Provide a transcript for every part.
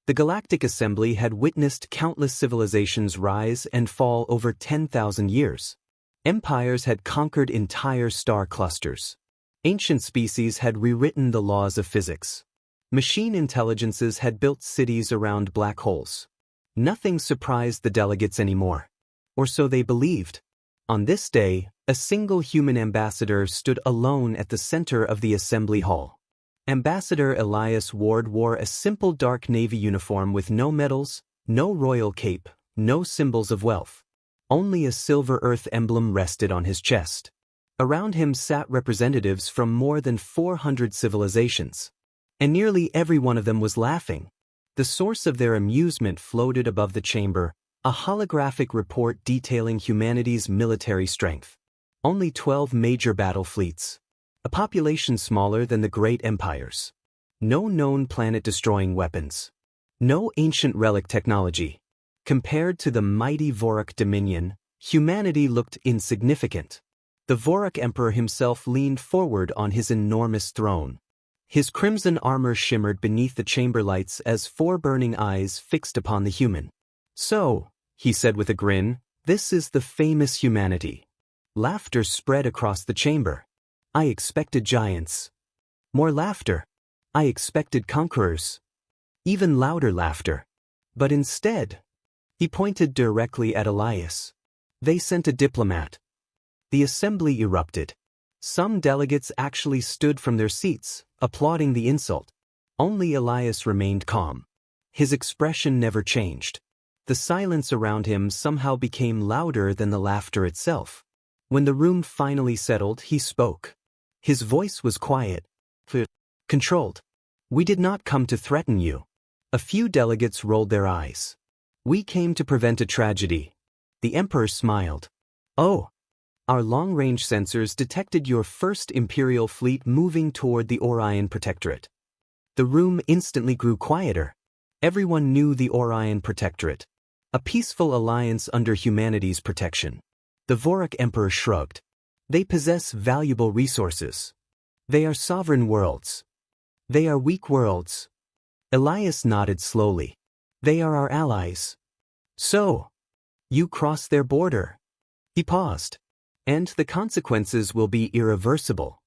The Galactic Assembly had witnessed countless civilizations rise and fall over 10,000 years. Empires had conquered entire star clusters. Ancient species had rewritten the laws of physics. Machine intelligences had built cities around black holes. Nothing surprised the delegates anymore. Or so they believed. On this day, a single human ambassador stood alone at the center of the assembly hall. Ambassador Elias Ward wore a simple dark navy uniform with no medals, no royal cape, no symbols of wealth. Only a silver Earth emblem rested on his chest. Around him sat representatives from more than 400 civilizations. And nearly every one of them was laughing. The source of their amusement floated above the chamber, a holographic report detailing humanity's military strength. Only 12 major battle fleets. A population smaller than the great empires. No known planet-destroying weapons. No ancient relic technology. Compared to the mighty Vorak dominion, humanity looked insignificant. The Vorak Emperor himself leaned forward on his enormous throne. His crimson armor shimmered beneath the chamber lights as 4 burning eyes fixed upon the human. "So," he said with a grin, "this is the famous humanity." Laughter spread across the chamber. "I expected giants." More laughter. "I expected conquerors." Even louder laughter. But instead, he pointed directly at Elias. "They sent a diplomat." The assembly erupted. Some delegates actually stood from their seats, applauding the insult. Only Elias remained calm. His expression never changed. The silence around him somehow became louder than the laughter itself. When the room finally settled, he spoke. His voice was quiet, controlled. "We did not come to threaten you." A few delegates rolled their eyes. "We came to prevent a tragedy." The Emperor smiled. "Oh. Our long-range sensors detected your first Imperial fleet moving toward the Orion Protectorate." The room instantly grew quieter. Everyone knew the Orion Protectorate. A peaceful alliance under humanity's protection. The Vorak Emperor shrugged. "They possess valuable resources. They are sovereign worlds. They are weak worlds." Elias nodded slowly. "They are our allies." "So, you cross their border." He paused. "And the consequences will be irreversible."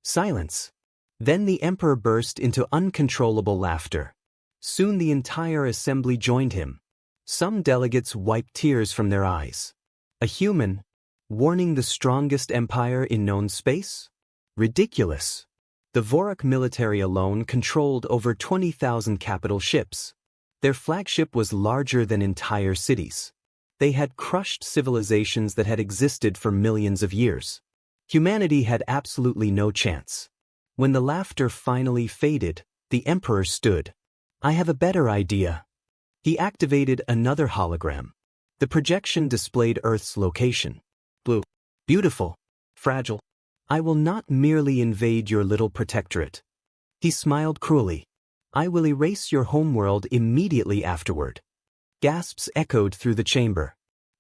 Silence. Then the Emperor burst into uncontrollable laughter. Soon the entire assembly joined him. Some delegates wiped tears from their eyes. A human, warning the strongest empire in known space? Ridiculous. The Vorak military alone controlled over 20,000 capital ships. Their flagship was larger than entire cities. They had crushed civilizations that had existed for millions of years. Humanity had absolutely no chance. When the laughter finally faded, the Emperor stood. "I have a better idea." He activated another hologram. The projection displayed Earth's location. "Blue. Beautiful. Fragile. I will not merely invade your little protectorate." He smiled cruelly. "I will erase your homeworld immediately afterward." Gasps echoed through the chamber.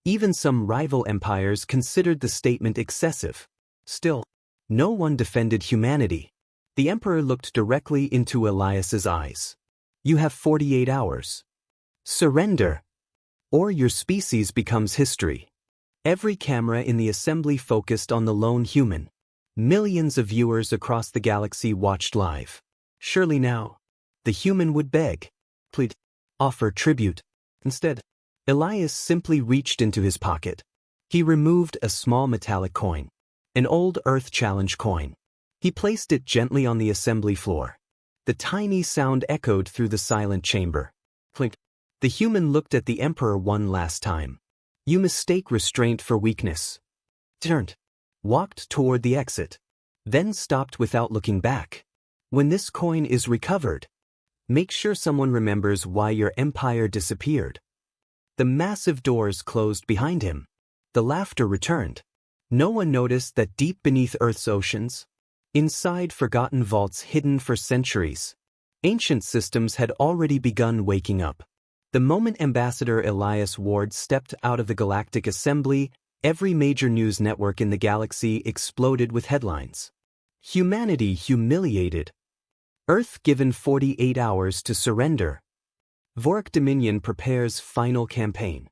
Even some rival empires considered the statement excessive. Still, no one defended humanity. The Emperor looked directly into Elias's eyes. "You have 48 hours. Surrender, or your species becomes history." Every camera in the assembly focused on the lone human. Millions of viewers across the galaxy watched live. Surely now, the human would beg, plead, offer tribute. Instead, Elias simply reached into his pocket. He removed a small metallic coin, an old Earth Challenge coin. He placed it gently on the assembly floor. The tiny sound echoed through the silent chamber. Clink. The human looked at the Emperor one last time. "You mistake restraint for weakness." Turned. Walked toward the exit. Then stopped without looking back. "When this coin is recovered, make sure someone remembers why your empire disappeared." The massive doors closed behind him. The laughter returned. No one noticed that deep beneath Earth's oceans, inside forgotten vaults hidden for centuries, ancient systems had already begun waking up. The moment Ambassador Elias Ward stepped out of the Galactic Assembly, every major news network in the galaxy exploded with headlines. "Humanity humiliated. Earth given 48 hours to surrender." Vorik Dominion prepares final campaign.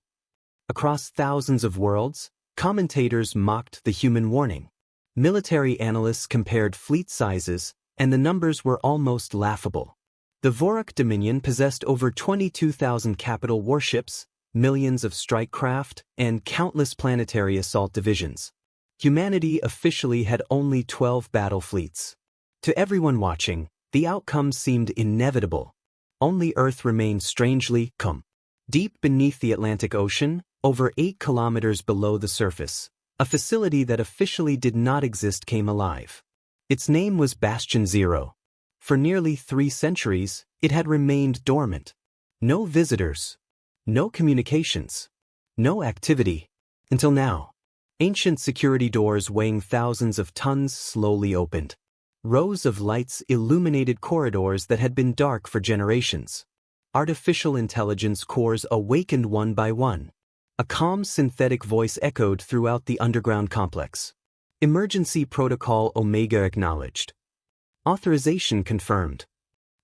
Across thousands of worlds, commentators mocked the human warning. Military analysts compared fleet sizes, and the numbers were almost laughable. The Vorik Dominion possessed over 22,000 capital warships, millions of strike craft, and countless planetary assault divisions. Humanity officially had only 12 battle fleets. To everyone watching, the outcome seemed inevitable. Only Earth remained strangely calm. Deep beneath the Atlantic Ocean, over 8 kilometers below the surface, a facility that officially did not exist came alive. Its name was Bastion Zero. For nearly 3 centuries, it had remained dormant. No visitors. No communications. No activity. Until now. Ancient security doors weighing thousands of tons slowly opened. Rows of lights illuminated corridors that had been dark for generations. Artificial intelligence cores awakened one by one. A calm synthetic voice echoed throughout the underground complex. Emergency Protocol Omega acknowledged. Authorization confirmed.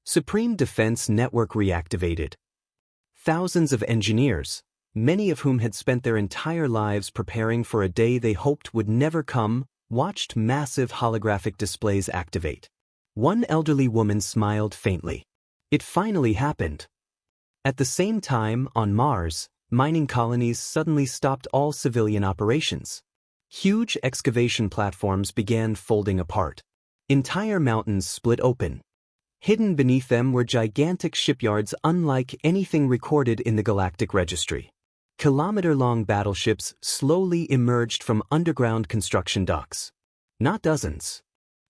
Supreme Defense Network reactivated. Thousands of engineers, many of whom had spent their entire lives preparing for a day they hoped would never come, watched massive holographic displays activate. One elderly woman smiled faintly. It finally happened. At the same time, on Mars, mining colonies suddenly stopped all civilian operations. Huge excavation platforms began folding apart. Entire mountains split open. Hidden beneath them were gigantic shipyards unlike anything recorded in the Galactic Registry. Kilometer-long battleships slowly emerged from underground construction docks. Not dozens.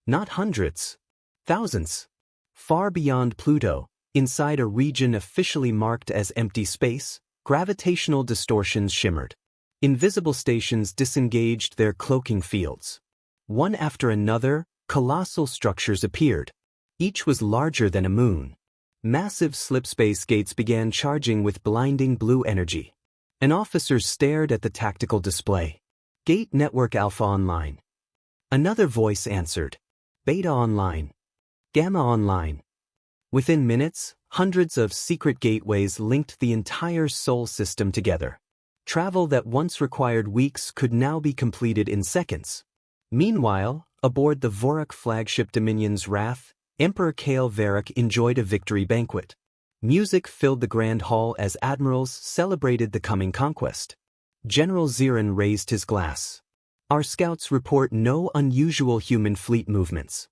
Not hundreds. Thousands. Far beyond Pluto, inside a region officially marked as empty space, gravitational distortions shimmered. Invisible stations disengaged their cloaking fields. One after another, colossal structures appeared. Each was larger than a moon. Massive slipspace gates began charging with blinding blue energy. An officer stared at the tactical display. Gate Network Alpha Online. Another voice answered. Beta Online. Gamma Online. Within minutes, hundreds of secret gateways linked the entire Sol system together. Travel that once required weeks could now be completed in seconds. Meanwhile, aboard the Vorik flagship Dominion's Wrath, Emperor Kale Varric enjoyed a victory banquet. Music filled the Grand Hall as admirals celebrated the coming conquest. General Zirin raised his glass. Our scouts report no unusual human fleet movements.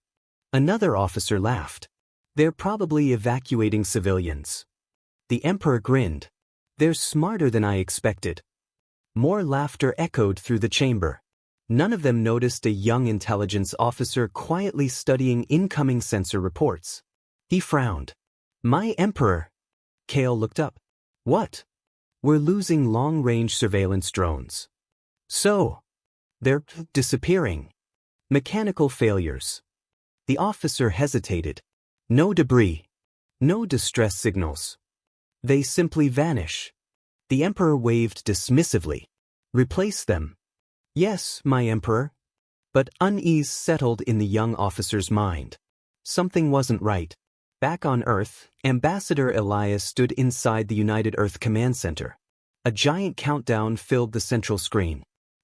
Another officer laughed. They're probably evacuating civilians. The Emperor grinned. They're smarter than I expected. More laughter echoed through the chamber. None of them noticed a young intelligence officer quietly studying incoming sensor reports. He frowned. My Emperor. Kale looked up. What? We're losing long-range surveillance drones. So? They're disappearing. Mechanical failures. The officer hesitated. No debris. No distress signals. They simply vanish. The Emperor waved dismissively. Replace them. Yes, my Emperor. But unease settled in the young officer's mind. Something wasn't right. Back on Earth, Ambassador Elias stood inside the United Earth Command Center. A giant countdown filled the central screen.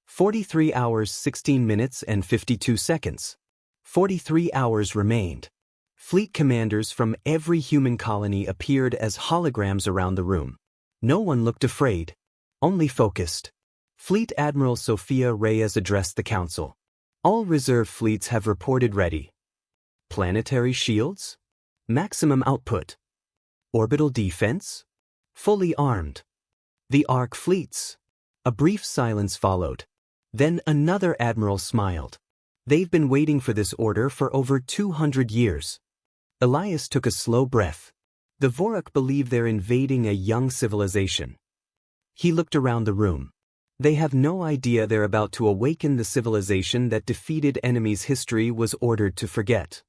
43 hours 16 minutes and 52 seconds. 43 hours remained. Fleet commanders from every human colony appeared as holograms around the room. No one looked afraid, only focused. Fleet Admiral Sophia Reyes addressed the council. All reserve fleets have reported ready. Planetary shields? Maximum output. Orbital defense? Fully armed. The Arc fleets. A brief silence followed. Then another admiral smiled. They've been waiting for this order for over 200 years. Elias took a slow breath. The Vorik believe they're invading a young civilization. He looked around the room. They have no idea they're about to awaken the civilization that defeated enemies history was ordered to forget.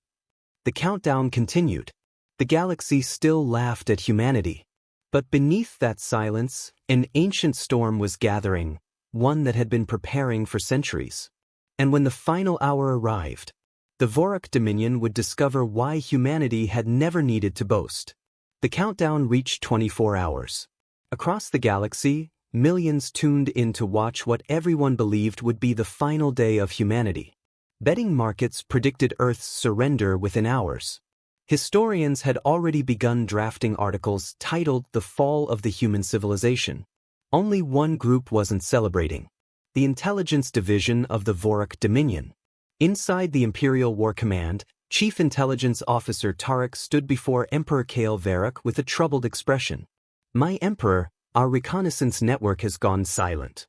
The countdown continued. The galaxy still laughed at humanity. But beneath that silence, an ancient storm was gathering, one that had been preparing for centuries. And when the final hour arrived, the Vorik Dominion would discover why humanity had never needed to boast. The countdown reached 24 hours. Across the galaxy, millions tuned in to watch what everyone believed would be the final day of humanity. Betting markets predicted Earth's surrender within hours. Historians had already begun drafting articles titled "The Fall of the Human Civilization." Only one group wasn't celebrating: the intelligence division of the Vorik Dominion. Inside the Imperial War Command, Chief Intelligence Officer Tarek stood before Emperor Kale Varric with a troubled expression. "My Emperor, our reconnaissance network has gone silent."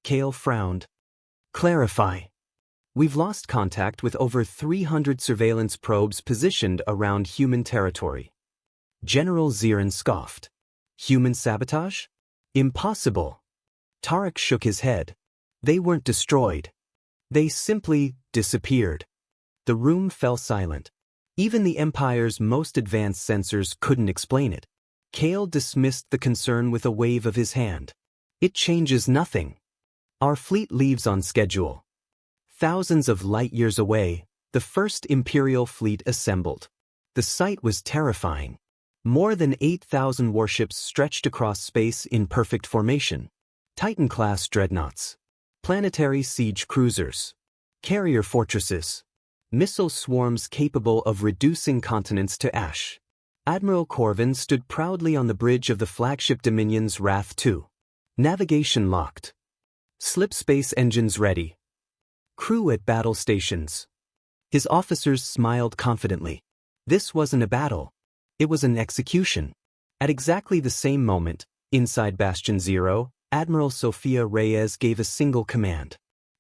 Kale frowned. "Clarify." "We've lost contact with over 300 surveillance probes positioned around human territory." General Zirin scoffed. "Human sabotage? Impossible." Tarek shook his head. "They weren't destroyed. They simply disappeared." The room fell silent. Even the Empire's most advanced sensors couldn't explain it. Kale dismissed the concern with a wave of his hand. "It changes nothing. Our fleet leaves on schedule." Thousands of light-years away, the first Imperial fleet assembled. The sight was terrifying. More than 8,000 warships stretched across space in perfect formation. Titan-class dreadnoughts, planetary siege cruisers, carrier fortresses, missile swarms capable of reducing continents to ash. Admiral Corvin stood proudly on the bridge of the flagship Dominion's Wrath II. Navigation locked. Slipspace engines ready. Crew at battle stations. His officers smiled confidently. This wasn't a battle. It was an execution. At exactly the same moment, inside Bastion Zero, Admiral Sofia Reyes gave a single command: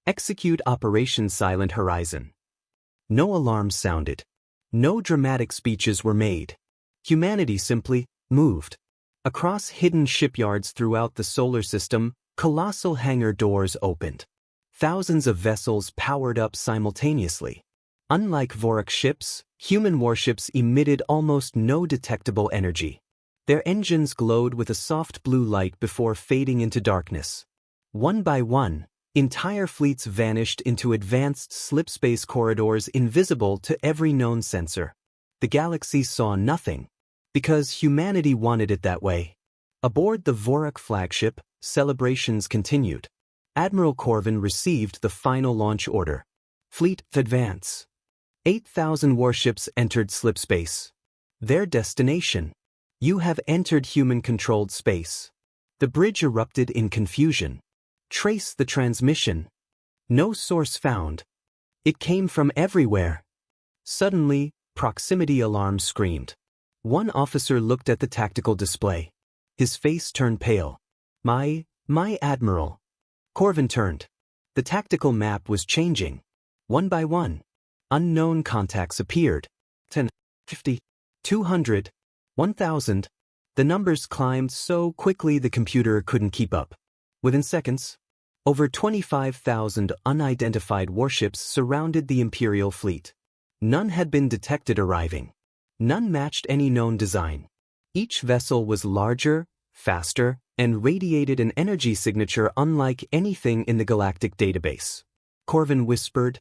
"Execute Operation Silent Horizon." No alarms sounded. No dramatic speeches were made. Humanity simply moved. Across hidden shipyards throughout the solar system, colossal hangar doors opened. Thousands of vessels powered up simultaneously. Unlike Vorik ships, human warships emitted almost no detectable energy. Their engines glowed with a soft blue light before fading into darkness. One by one, entire fleets vanished into advanced slipspace corridors invisible to every known sensor. The galaxy saw nothing, because humanity wanted it that way. Aboard the Vorik flagship, celebrations continued. Admiral Corvin received the final launch order. "Fleet advance." 8,000 warships entered slipspace. Their destination. "You have entered human-controlled space." The bridge erupted in confusion. "Trace the transmission." No source found. It came from everywhere. Suddenly, proximity alarms screamed. One officer looked at the tactical display. His face turned pale. My Admiral." Corvin turned. The tactical map was changing. One by one, unknown contacts appeared. 10, 50, 200, 1,000. The numbers climbed so quickly the computer couldn't keep up. Within seconds, over 25,000 unidentified warships surrounded the Imperial fleet. None had been detected arriving. None matched any known design. Each vessel was larger, faster, and radiated an energy signature unlike anything in the galactic database. Corvin whispered,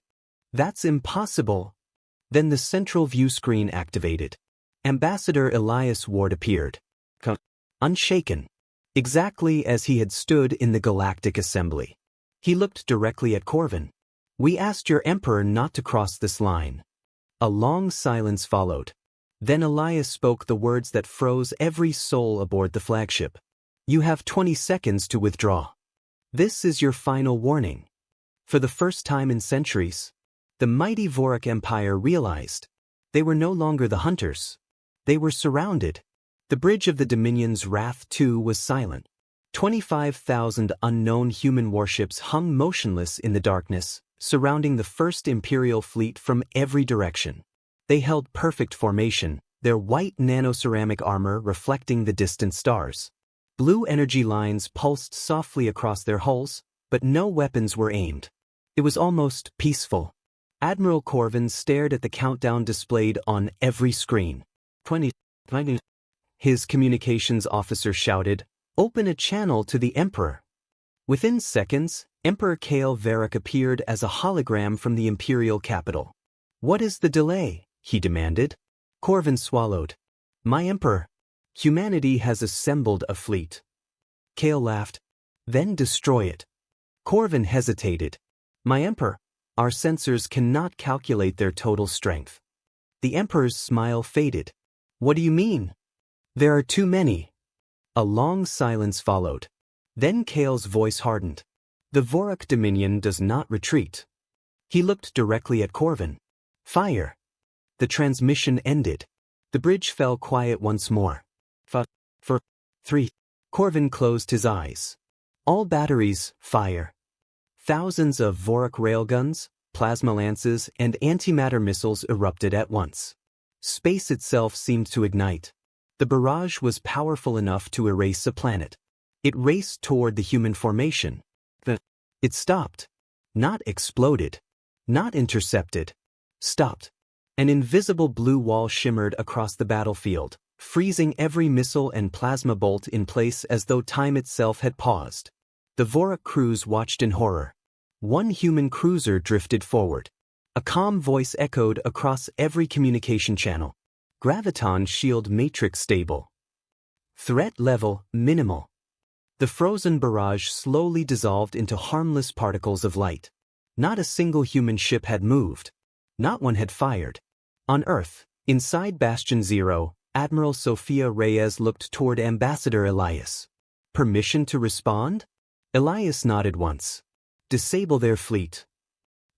"That's impossible." Then the central view screen activated. Ambassador Elias Ward appeared. Unshaken. Exactly as he had stood in the Galactic Assembly. He looked directly at Corvin. "We asked your Emperor not to cross this line." A long silence followed. Then Elias spoke the words that froze every soul aboard the flagship. "You have 20 seconds to withdraw. This is your final warning." For the first time in centuries, the mighty Vorik Empire realized they were no longer the hunters. They were surrounded. The bridge of the Dominion's Wrath II was silent. 25,000 unknown human warships hung motionless in the darkness, surrounding the first Imperial fleet from every direction. They held perfect formation, their white nanoceramic armor reflecting the distant stars. Blue energy lines pulsed softly across their hulls, but no weapons were aimed. It was almost peaceful. Admiral Corvin stared at the countdown displayed on every screen. 20. His communications officer shouted, "Open a channel to the Emperor." Within seconds, Emperor Kale Varric appeared as a hologram from the Imperial capital. "What is the delay?" he demanded. Corvin swallowed. "My Emperor." Humanity has assembled a fleet. Kale laughed. Then destroy it. Corvin hesitated. My Emperor, our sensors cannot calculate their total strength. The Emperor's smile faded. What do you mean? There are too many. A long silence followed. Then Kale's voice hardened. The Vorak Dominion does not retreat. He looked directly at Corvin. Fire. The transmission ended. The bridge fell quiet once more. 4, 3. Corvin closed his eyes. All batteries, fire. Thousands of Vorak railguns, plasma lances, and antimatter missiles erupted at once. Space itself seemed to ignite. The barrage was powerful enough to erase a planet. It raced toward the human formation. It stopped. Not exploded. Not intercepted. Stopped. An invisible blue wall shimmered across the battlefield, freezing every missile and plasma bolt in place as though time itself had paused. The Vorak crews watched in horror. One human cruiser drifted forward. A calm voice echoed across every communication channel. Graviton shield matrix stable. Threat level minimal. The frozen barrage slowly dissolved into harmless particles of light. Not a single human ship had moved. Not one had fired. On Earth, inside Bastion Zero, Admiral Sophia Reyes looked toward Ambassador Elias. Permission to respond? Elias nodded once. Disable their fleet.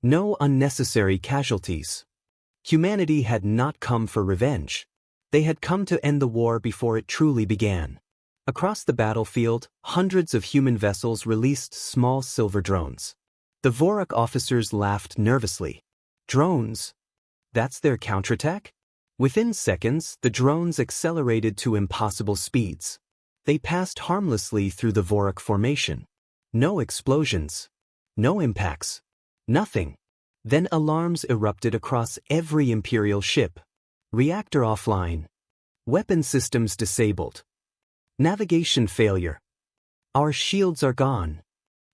No unnecessary casualties. Humanity had not come for revenge. They had come to end the war before it truly began. Across the battlefield, hundreds of human vessels released small silver drones. The Vorak officers laughed nervously. Drones? That's their counterattack? Within seconds, the drones accelerated to impossible speeds. They passed harmlessly through the Vorak formation. No explosions. No impacts. Nothing. Then alarms erupted across every Imperial ship. Reactor offline. Weapon systems disabled. Navigation failure. Our shields are gone.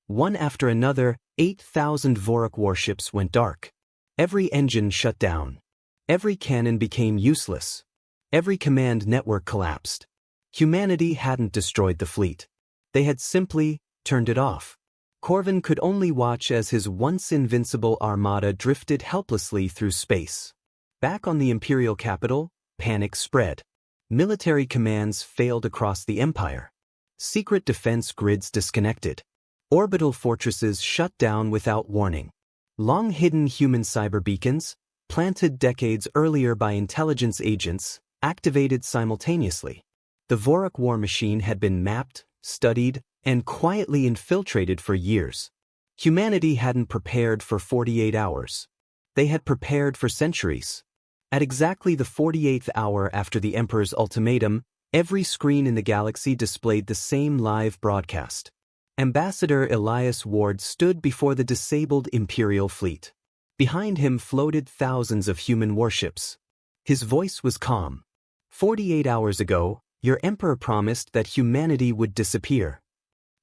One after another, 8,000 Vorak warships went dark. Every engine shut down. Every cannon became useless. Every command network collapsed. Humanity hadn't destroyed the fleet. They had simply turned it off. Corvin could only watch as his once invincible armada drifted helplessly through space. Back on the Imperial capital, panic spread. Military commands failed across the Empire. Secret defense grids disconnected. Orbital fortresses shut down without warning. Long-hidden human cyber beacons, planted decades earlier by intelligence agents, activated simultaneously. The Vorak war machine had been mapped, studied, and quietly infiltrated for years. Humanity hadn't prepared for 48 hours. They had prepared for centuries. At exactly the 48th hour after the Emperor's ultimatum, every screen in the galaxy displayed the same live broadcast. Ambassador Elias Ward stood before the disabled Imperial fleet. Behind him floated thousands of human warships. His voice was calm. 48 hours ago, your Emperor promised that humanity would disappear.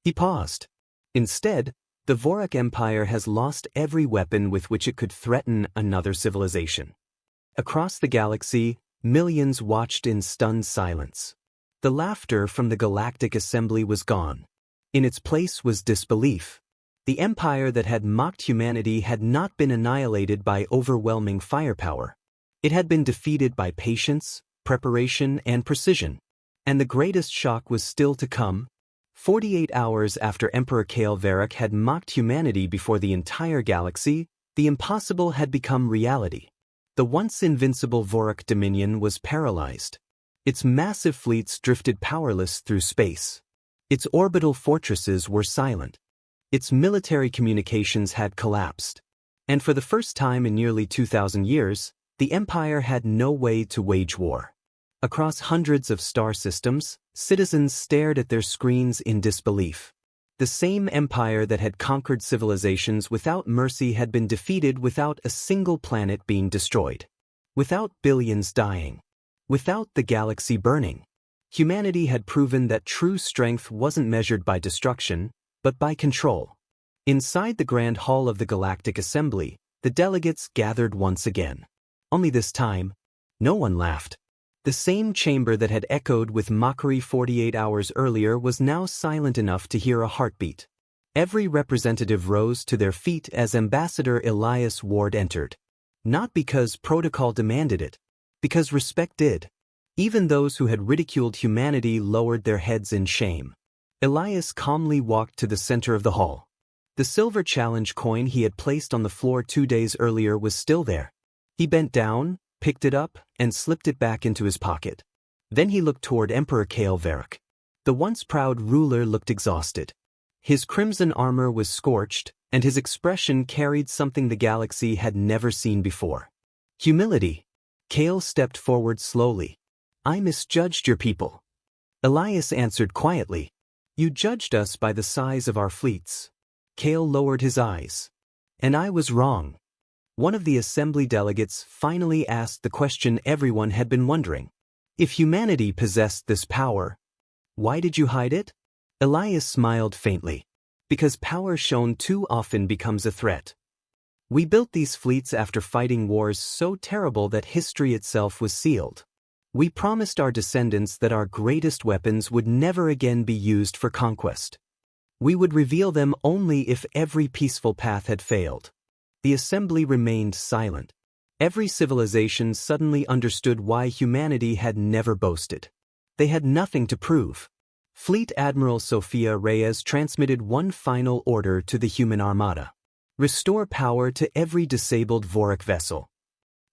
He paused. Instead, the Vorak Empire has lost every weapon with which it could threaten another civilization. Across the galaxy, millions watched in stunned silence. The laughter from the Galactic Assembly was gone. In its place was disbelief. The empire that had mocked humanity had not been annihilated by overwhelming firepower. It had been defeated by patience, preparation, and precision. And the greatest shock was still to come. 48 hours after Emperor Kale Varric had mocked humanity before the entire galaxy, the impossible had become reality. The once invincible Vorak Dominion was paralyzed. Its massive fleets drifted powerless through space. Its orbital fortresses were silent. Its military communications had collapsed. And for the first time in nearly 2,000 years, the Empire had no way to wage war. Across hundreds of star systems, citizens stared at their screens in disbelief. The same empire that had conquered civilizations without mercy had been defeated without a single planet being destroyed. Without billions dying. Without the galaxy burning. Humanity had proven that true strength wasn't measured by destruction, but by control. Inside the Grand Hall of the Galactic Assembly, the delegates gathered once again. Only this time, no one laughed. The same chamber that had echoed with mockery 48 hours earlier was now silent enough to hear a heartbeat. Every representative rose to their feet as Ambassador Elias Ward entered. Not because protocol demanded it, because respect did. Even those who had ridiculed humanity lowered their heads in shame. Elias calmly walked to the center of the hall. The silver challenge coin he had placed on the floor 2 days earlier was still there. He bent down, picked it up, and slipped it back into his pocket. Then he looked toward Emperor Kael Varric. The once proud ruler looked exhausted. His crimson armor was scorched, and his expression carried something the galaxy had never seen before. Humility. Kael stepped forward slowly. "I misjudged your people." Elias answered quietly. "You judged us by the size of our fleets." Kael lowered his eyes. "And I was wrong." One of the assembly delegates finally asked the question everyone had been wondering. If humanity possessed this power, why did you hide it? Elias smiled faintly. Because power shown too often becomes a threat. We built these fleets after fighting wars so terrible that history itself was sealed. We promised our descendants that our greatest weapons would never again be used for conquest. We would reveal them only if every peaceful path had failed. The assembly remained silent. Every civilization suddenly understood why humanity had never boasted. They had nothing to prove. Fleet Admiral Sophia Reyes transmitted one final order to the human armada. Restore power to every disabled Vorik vessel.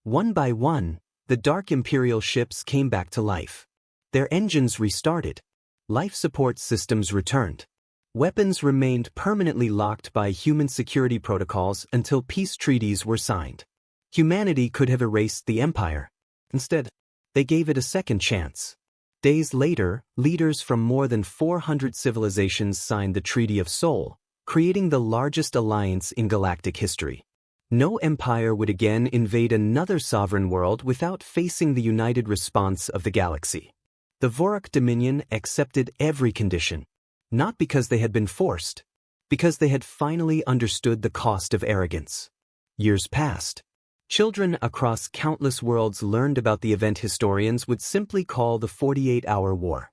One by one, the dark Imperial ships came back to life. Their engines restarted. Life support systems returned. Weapons remained permanently locked by human security protocols until peace treaties were signed. Humanity could have erased the Empire. Instead, they gave it a second chance. Days later, leaders from more than 400 civilizations signed the Treaty of Sol, creating the largest alliance in galactic history. No empire would again invade another sovereign world without facing the united response of the galaxy. The Vorik Dominion accepted every condition, not because they had been forced, because they had finally understood the cost of arrogance. Years passed. Children across countless worlds learned about the event historians would simply call the 48-hour war.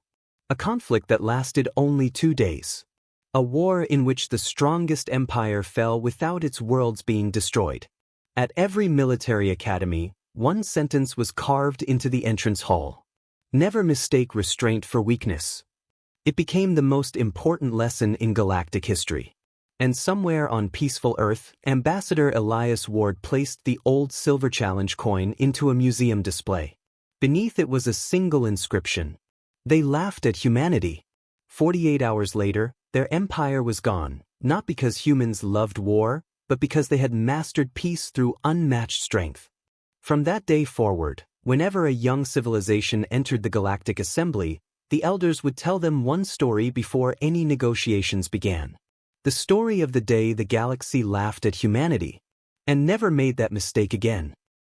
A conflict that lasted only 2 days. A war in which the strongest empire fell without its worlds being destroyed. At every military academy, one sentence was carved into the entrance hall. Never mistake restraint for weakness. It became the most important lesson in galactic history. And somewhere on peaceful Earth, Ambassador Elias Ward placed the old silver challenge coin into a museum display. Beneath it was a single inscription. They laughed at humanity. 48 hours later, their empire was gone, not because humans loved war, but because they had mastered peace through unmatched strength. From that day forward, whenever a young civilization entered the Galactic Assembly, the elders would tell them one story before any negotiations began. The story of the day the galaxy laughed at humanity, and never made that mistake again.